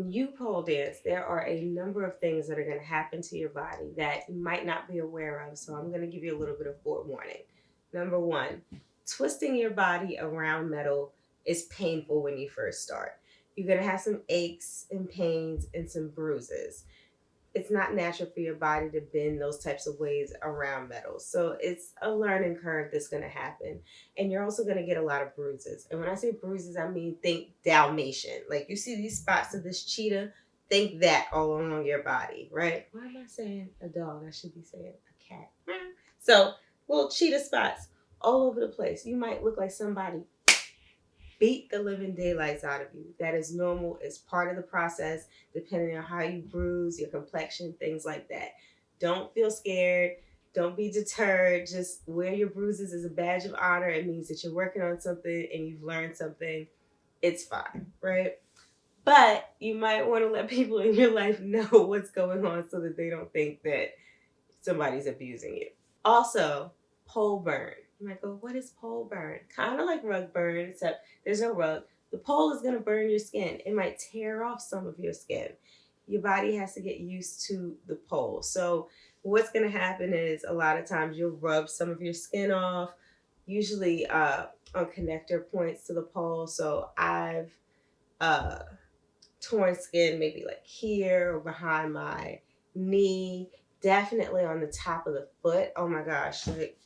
when you pole dance, there are a number of things that are going to happen to your body that you might not be aware of. So I'm going to give you a little bit of forewarning. Number one, twisting your body around metal is painful when you first start. You're going to have some aches and pains and some bruises. It's not natural for your body to bend those types of ways around metal. So it's a learning curve that's going to happen. And you're also going to get a lot of bruises. And when I say bruises, I mean think Dalmatian. Like you see these spots of this cheetah, think that all along your body, right? Why am I saying a dog? I should be saying a cat. So little cheetah spots all over the place. You might look like somebody beat the living daylights out of you. That is normal. It's part of the process, depending on how you bruise, your complexion, things like that. Don't feel scared. Don't be deterred. Just wear your bruises as a badge of honor. It means that you're working on something and you've learned something. It's fine, right? But you might want to let people in your life know what's going on so that they don't think that somebody's abusing you. Also, pole burn. You might go, what is pole burn? Kind of like rug burn, except there's no rug. The pole is going to burn your skin. It might tear off some of your skin. Your body has to get used to the pole. So what's going to happen is a lot of times you'll rub some of your skin off, usually on connector points to the pole. So I've torn skin maybe like here or behind my knee, definitely on the top of the foot. Oh my gosh, like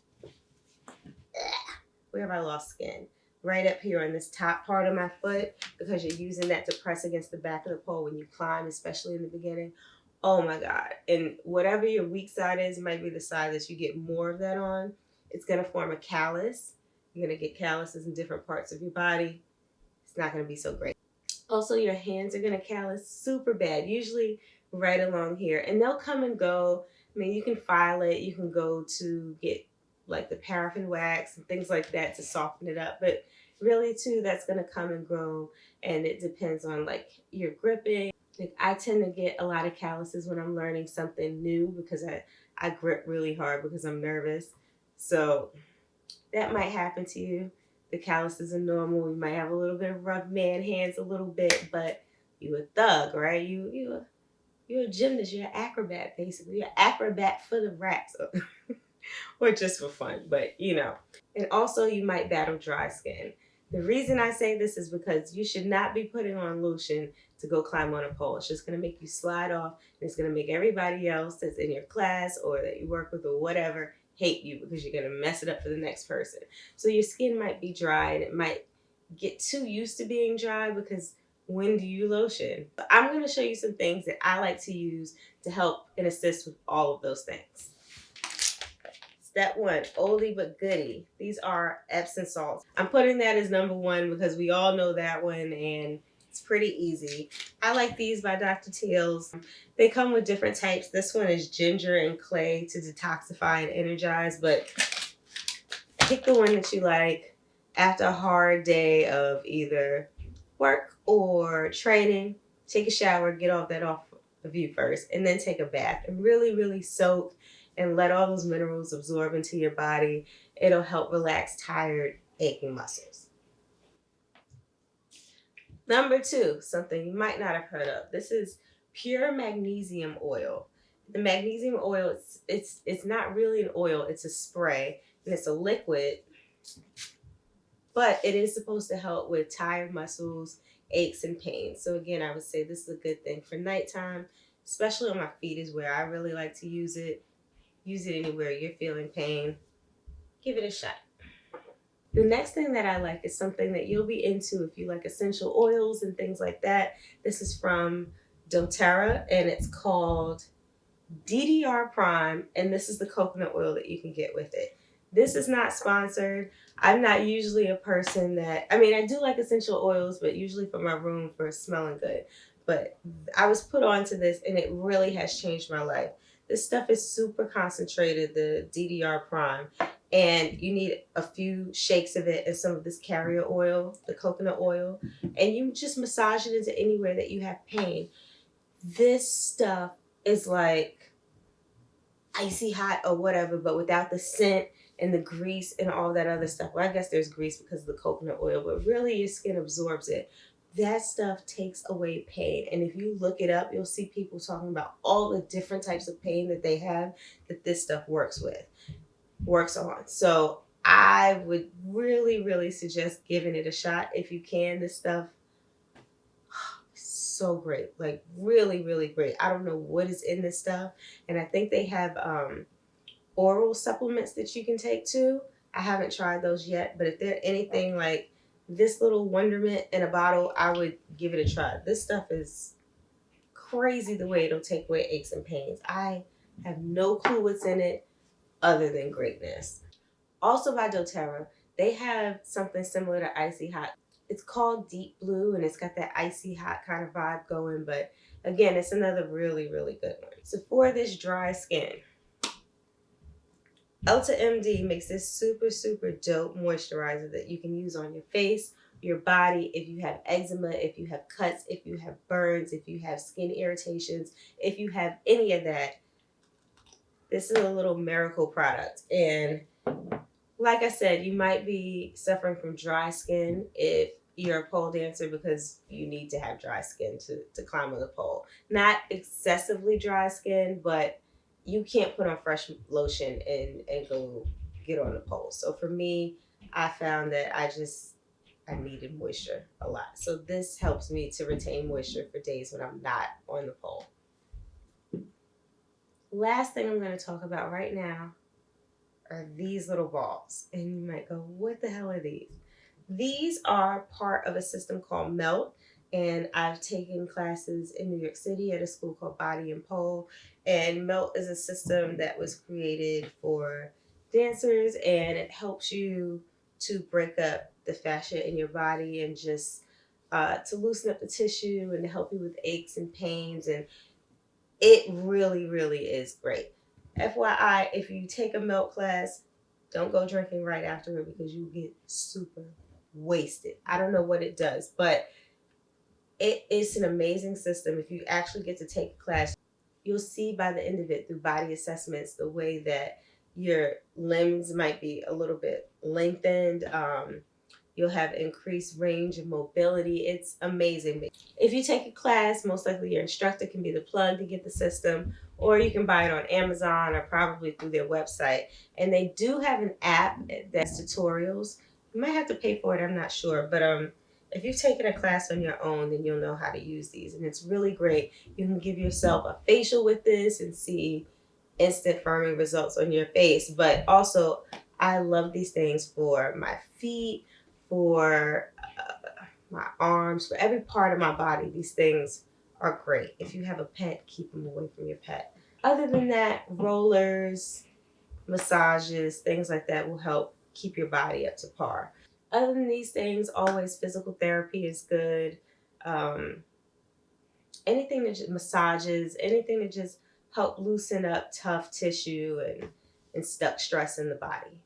where have I lost skin? Right up here on this top part of my foot, because you're using that to press against the back of the pole when you climb, especially in the beginning. Oh my God. And whatever your weak side is, might be the side that you get more of that on. It's going to form a callus. You're going to get calluses in different parts of your body. It's not going to be so great. Also, your hands are going to callus super bad, usually right along here. And they'll come and go. I mean, you can file it. You can go to get like the paraffin wax and things like that to soften it up. But really, too, that's going to come and go. And it depends on like your gripping. Like, I tend to get a lot of calluses when I'm learning something new because I grip really hard because I'm nervous. So that might happen to you. The calluses are normal. You might have a little bit of rough man hands a little bit, but you a thug, right? You're a gymnast. You're an acrobat, basically. You're an acrobat for the rats. Or just for fun, but you know. And also you might battle dry skin. The reason I say this is because you should not be putting on lotion to go climb on a pole. It's just going to make you slide off, and it's going to make everybody else that's in your class or that you work with or whatever hate you because you're going to mess it up for the next person. So your skin might be dry and it might get too used to being dry because when do you lotion? I'm going to show you some things that I like to use to help and assist with all of those things. Step one, oldie but goodie. These are Epsom salts. I'm putting that as number one because we all know that one and it's pretty easy. I like these by Dr. Teal's. They come with different types. This one is ginger and clay to detoxify and energize, but pick the one that you like after a hard day of either work or training. Take a shower, get all that off of you first, and then take a bath and really, really soak and let all those minerals absorb into your body. It'll help relax tired, aching muscles. Number two, something you might not have heard of. This is pure magnesium oil. The magnesium oil, it's not really an oil, it's a spray, and it's a liquid, but it is supposed to help with tired muscles, aches, and pains. So again, I would say this is a good thing for nighttime, especially on my feet is where I really like to use it. Use it anywhere you're feeling pain. Give it a shot. The next thing that I like is something that you'll be into if you like essential oils and things like that. This is from doTERRA and it's called DDR Prime, and this is the coconut oil that you can get with it. This is not sponsored. I'm not usually a person that, I mean, I do like essential oils, but usually for my room for smelling good. But I was put onto this and it really has changed my life. This stuff is super concentrated, the DDR Prime, and you need a few shakes of it and some of this carrier oil, the coconut oil, and you just massage it into anywhere that you have pain. This stuff is like icy hot or whatever, but without the scent and the grease and all that other stuff. Well, I guess there's grease because of the coconut oil, but really your skin absorbs it. that stuff takes away pain. And if you look it up, you'll see people talking about all the different types of pain that they have that this stuff works on. So I would really, really suggest giving it a shot if you can. This stuff is so great. Like really, really great. I don't know what is in this stuff. And I think they have oral supplements that you can take too. I haven't tried those yet, but if they're anything like this little wonderment in a bottle, I would give it a try. This stuff is crazy the way it'll take away aches and pains. I have no clue what's in it other than greatness. Also by doTERRA, they have something similar to Icy Hot. It's called Deep Blue and it's got that icy hot kind of vibe going, but again, it's another really, really good one. So for this dry skin, Elta MD makes this super, super dope moisturizer that you can use on your face, your body, if you have eczema, if you have cuts, if you have burns, if you have skin irritations, if you have any of that. This is a little miracle product. And like I said, you might be suffering from dry skin if you're a pole dancer because you need to have dry skin to climb on the pole. Not excessively dry skin, but you can't put on fresh lotion and go get on the pole. So for me, I found that I needed moisture a lot. So this helps me to retain moisture for days when I'm not on the pole. Last thing I'm going to talk about right now are these little balls. And you might go, what the hell are these? These are part of a system called MELT. And I've taken classes in New York City at a school called Body and Pole. And MELT is a system that was created for dancers, and it helps you to break up the fascia in your body and just to loosen up the tissue and to help you with aches and pains. And it really, really is great. FYI, if you take a MELT class, don't go drinking right after it because you get super wasted. I don't know what it does, but it is an amazing system. If you actually get to take a class, you'll see by the end of it through body assessments the way that your limbs might be a little bit lengthened. You'll have increased range of mobility. It's amazing. If you take a class, most likely your instructor can be the plug to get the system, or you can buy it on Amazon or probably through their website. And they do have an app that's tutorials. You might have to pay for it, I'm not sure. But if you've taken a class on your own, then you'll know how to use these. And it's really great. You can give yourself a facial with this and see instant firming results on your face. But also, I love these things for my feet, for my arms, for every part of my body. These things are great. If you have a pet, keep them away from your pet. Other than that, rollers, massages, things like that will help keep your body up to par. Other than these things, always physical therapy is good. Anything that just massages, anything that just help loosen up tough tissue and stuck stress in the body.